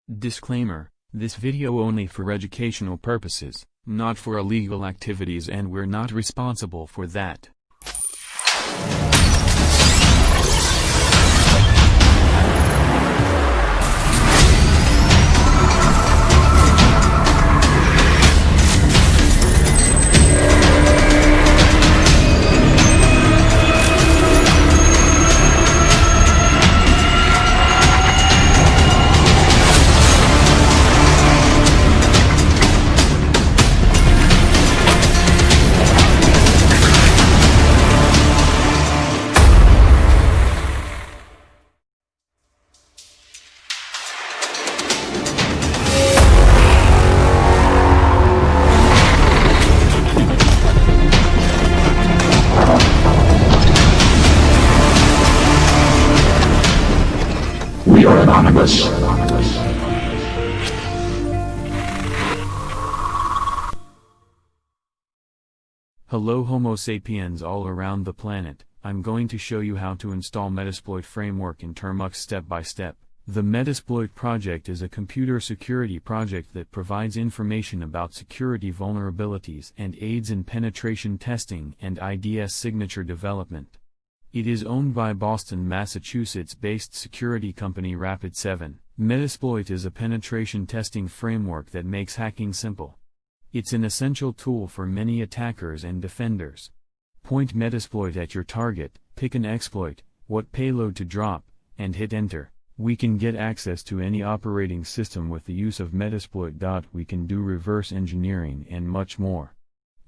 Disclaimer: this video only for educational purposes, not for illegal activities, and we're not responsible for that. We are anonymous. Hello Homo sapiens all around the planet. I'm going to show you how to install Metasploit framework in Termux step by step. The Metasploit project is a computer security project that provides information about security vulnerabilities and aids in penetration testing and IDS signature development. It is owned by Boston, Massachusetts-based security company Rapid7. Metasploit is a penetration testing framework that makes hacking simple. It's an essential tool for many attackers and defenders. Point Metasploit at your target, pick an exploit, what payload to drop, and hit enter. We can get access to any operating system with the use of Metasploit. We can do reverse engineering and much more.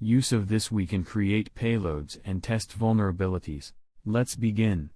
Use of this, we can create payloads and test vulnerabilities. Let's begin.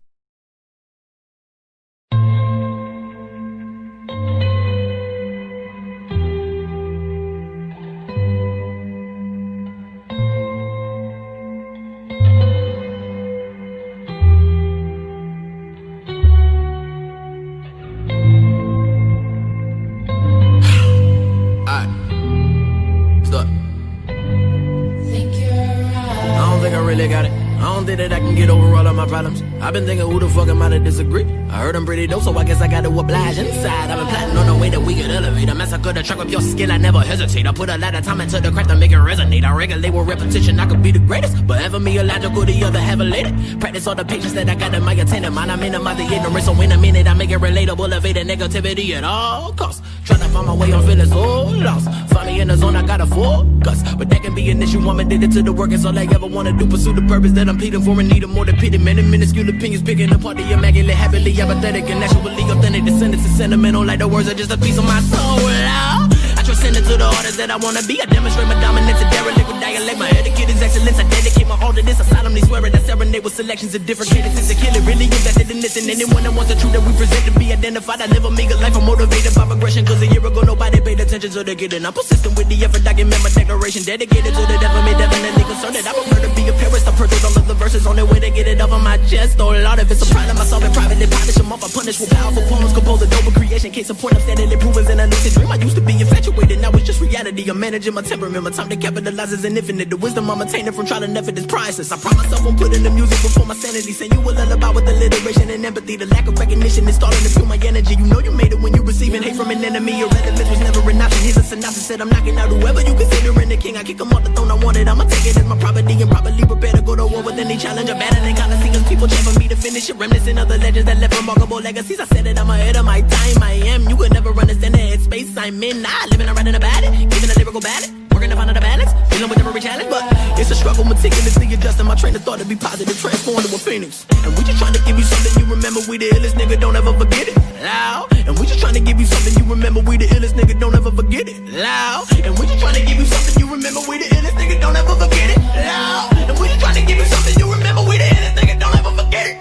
I don't think that I can get over all of my problems. I've been thinking, who the fuck am I to disagree? I heard I'm pretty dope, so I guess I got to oblige inside. I've been plotting on the way that we could elevate. I massacre the track with your skill, I never hesitate. I put a lot of time into the craft to make it resonate. I regulate with repetition, I could be the greatest, but ever me illogical, the other have elated. Practice all the patience that I got in my attendant mind. I minimize the ignorance, so in a minute I make it relatable. Evade the negativity at all costs. Trying to find my way, I'm feeling so lost. Find me in the zone, I gotta focus. But that can be an issue, I'm addicted to the work. It's all I ever wanna do, pursue the purpose that I'm pleading for and need more than pity. Many minuscule opinions picking apart the immaculate, happily apathetic and naturally authentic. Descendants is sentimental, like the words are just a piece of my soul. I transcend it to the artist that I wanna be. I demonstrate my dominance and derelict with dialect. My etiquette is excellence. I dedicate my all to this. I solemnly swear it. I serenade with selections of different cadences to kill it. Really invested in this, and anyone that wants the truth that we present to be identified. I live a meager life. I'm motivated by progression. Cause a year ago nobody paid attention to the kid, and I'm persistent with the effort. Document my declaration. Dedicated to the death of me, definitely concerned that I prefer to be a parent. I purchased all of the verses on their way to get it off of my chest. Oh Lord, if it's a problem, I solve it privately. Polish them off. I punish with powerful poems. Compose a noble creation. Case in point, I'm steadily proving in a lucid dream. I used to be infatuated, now it's just reality. I'm managing my temperament. My time to capitalize is infinite. The wisdom I'm attaining from trial and effort is priceless. I pride myself on putting the music before my sanity. Saying you will lullaby with alliteration and empathy. The lack of recognition is starting to fuel my energy. You know you made it when you receiving hate from an enemy. Your relevance was never an option. Here's a synopsis. Said I'm knocking out whoever you considering the king. I kick him off the throne. I want it. I'ma take it as my property and properly prepare to go to war with any challenge or battling coliseums. People chant for me to finish it. Reminiscing of the legends that left remarkable legacies. I said it, I'm ahead of my time. I am. You could never understand the headspace I'm in. Nah, living and writing about it. Giving a lyrical ballad. Working to find out the balance. Dealing with every challenge, but it's a struggle. Meticulously adjusting my train of thought to be positive. Transformed to a phoenix. And we just trying to give you something you remember. We the illest, nigga, don't ever forget it. Loud. And we just trying to give you something you remember. We the illest, nigga, don't ever forget it. Loud. And we just trying to give you something you remember. We the illest, nigga, don't ever forget it. Loud. And we just trying to give you something you remember. We the illest, nigga, don't ever forget it.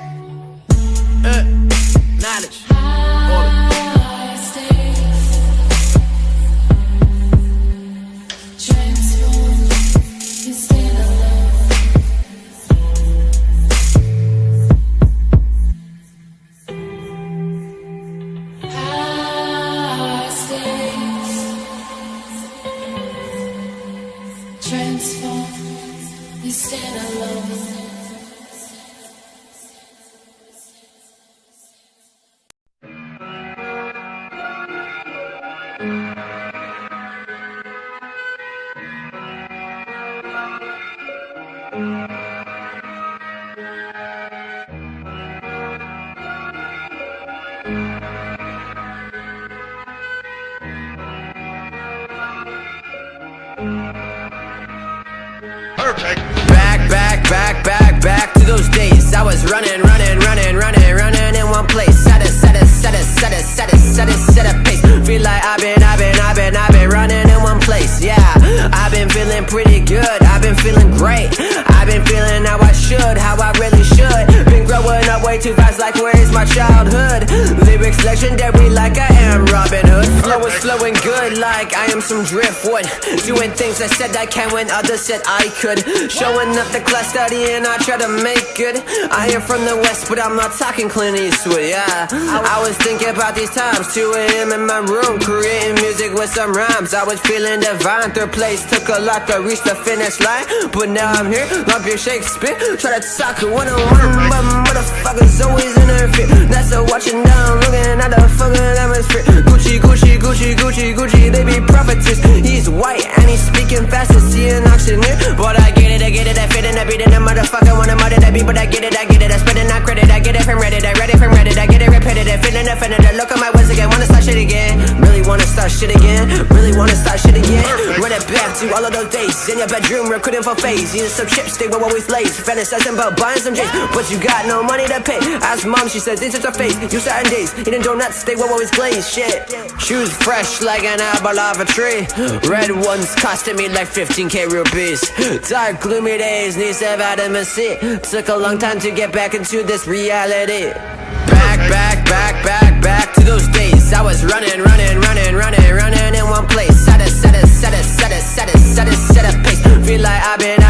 Knowledge. Orbit. Transform, you stand alone. Perfect. Back to those days. I was running in one place. Set a pace. Feel like I've been running in one place. Yeah, I've been feeling pretty good. I've been feeling great. I've been feeling how I should, how I really should. Been growing up way too fast, like where is my childhood? Lyrics legendary, like I am Robin Hood. Flow is flowing good, like I am some driftwood. Doing things I said I can when others said I could. Showing up the class studying, I try to make good. I am from the West, but I'm not talking Clint Eastwood, yeah. I was thinking about these times, 2 AM in my room, creating music with some rhymes. I was feeling divine, third place took a lot to reach the finish line. But now I'm here, love your Shakespeare. Try to talk one-on-one, but motherfuckers always in their fear. That's a watching down, looking at the fucking atmosphere. Gucci, they be prophetess. He's white and he's speaking fast as he an auctioneer. But I get it, I fit in, I beat in a motherfucker, wanna murder that beat. But I get it, I spit it, not credit. I get it from Reddit, I read it from Reddit. I get it repetitive, feeling offended. I look at my words again, wanna start shit again. Really wanna start shit again. Run it back to all of those days in your bedroom, recruiting for phase. Eating some chips, they were always lazy. Fantasizing about buying some J's, but you got no money to pay. Ask mom, she says this is her face. You certain days, eating donuts, they were always glazed. Shit, shoes fresh like an apple off a tree. Red ones costing me like 15K rupees. Dark gloomy days, need some vitamin C. Took a long time to get back into this reality. Back to those days. I was running in one place. Set a pace. Feel like I've been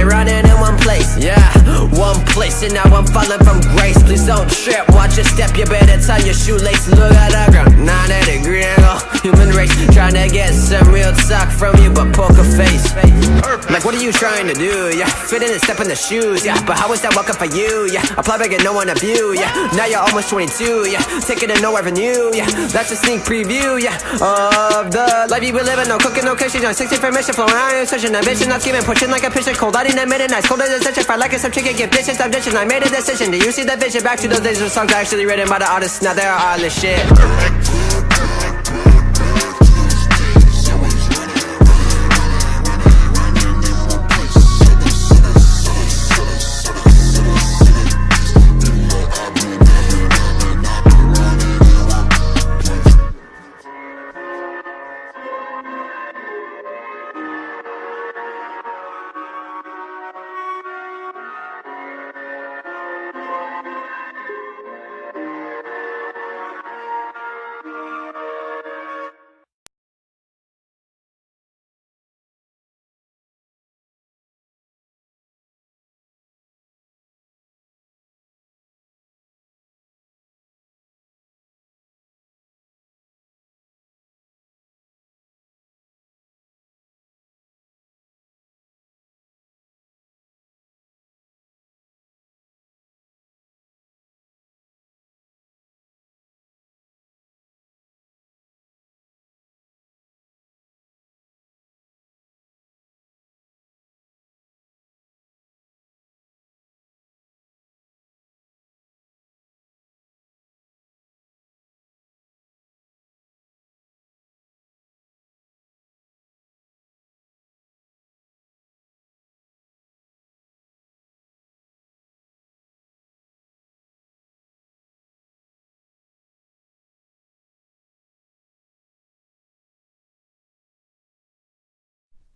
running in one place. Yeah, one place, and now I'm falling from grace. Please don't trip, watch your step. You better tie your shoelace. Look at the ground, 90-degree angle. Human race trying to get some real talk from you, but poker face. Like, what are you trying to do? Yeah, fit in and step in the shoes. Yeah, but how is that welcome for you? Yeah, apply back and no one of you. Yeah, now you're almost 22. Yeah, taking it no revenue. Yeah, that's a sneak preview. Yeah, of the life you be living. No cooking, no kitchen. No 60 for mission, flowing iron, such an ambition. Not scheming, pushing like a pitcher. Cold out in the midnight. Cold as a stitch. If I like it, some chicken, give dishes. I'm dishing. I made a decision. Do you see the vision? Back to those days of songs actually written by the artists. Now they're all this shit.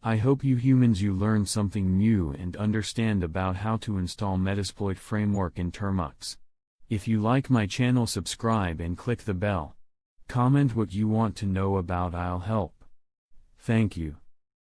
I hope you humans learned something new and understand about how to install Metasploit framework in Termux. If you like my channel, subscribe and click the bell. Comment what you want to know about, I'll help. Thank you.